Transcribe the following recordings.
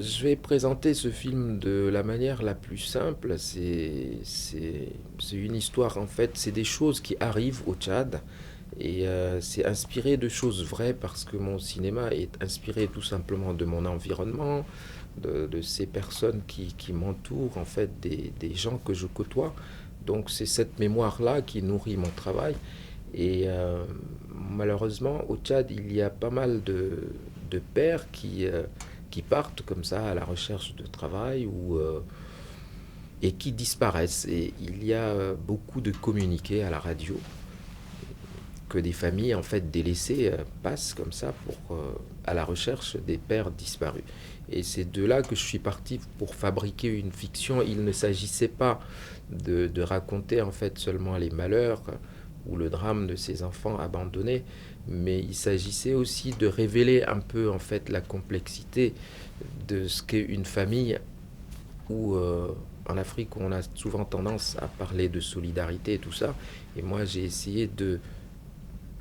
Je vais présenter ce film de la manière la plus simple. C'est une histoire, en fait, c'est des choses qui arrivent au Tchad. Et c'est inspiré de choses vraies parce que mon cinéma est inspiré tout simplement de mon environnement, de ces personnes qui m'entourent, en fait, des gens que je côtoie. Donc c'est cette mémoire-là qui nourrit mon travail. Et malheureusement, au Tchad, il y a pas mal de pères qui partent comme ça à la recherche de travail et qui disparaissent. Et il y a beaucoup de communiqués à la radio que des familles en fait délaissées passent comme ça à la recherche des pères disparus. Et c'est de là que je suis parti pour fabriquer une fiction. Il ne s'agissait pas de raconter en fait seulement les malheurs ou le drame de ces enfants abandonnés, mais il s'agissait aussi de révéler un peu en fait la complexité de ce qu'est une famille où en Afrique on a souvent tendance à parler de solidarité et tout ça. Et moi j'ai essayé de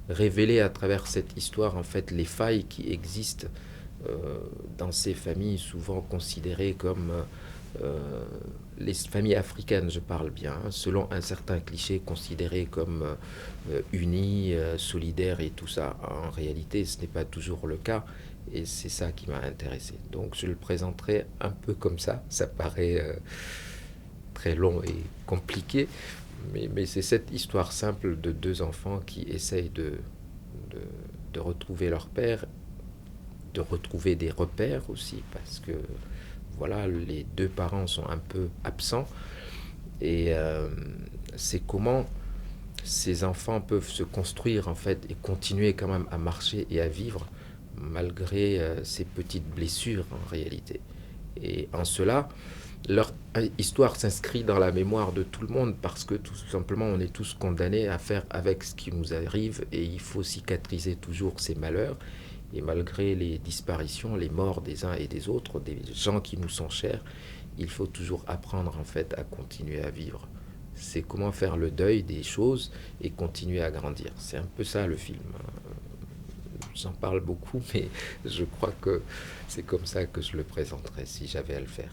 révéler à travers cette histoire en fait les failles qui existent dans ces familles souvent considérées comme les familles africaines, je parle bien, hein, selon un certain cliché, considérées comme unies, solidaires et tout ça. En réalité, ce n'est pas toujours le cas et c'est ça qui m'a intéressé. Donc je le présenterai un peu comme ça paraît très long et compliqué, mais c'est cette histoire simple de deux enfants qui essayent de, de retrouver leur père, de retrouver des repères aussi, parce que voilà, les deux parents sont un peu absents. Et c'est comment ces enfants peuvent se construire en fait et continuer quand même à marcher et à vivre malgré ces petites blessures en réalité. Et en cela, leur histoire s'inscrit dans la mémoire de tout le monde parce que tout simplement on est tous condamnés à faire avec ce qui nous arrive et il faut cicatriser toujours ces malheurs. Et malgré les disparitions, les morts des uns et des autres, des gens qui nous sont chers, il faut toujours apprendre en fait à continuer à vivre. C'est comment faire le deuil des choses et continuer à grandir. C'est un peu ça le film. J'en parle beaucoup, mais je crois que c'est comme ça que je le présenterais si j'avais à le faire.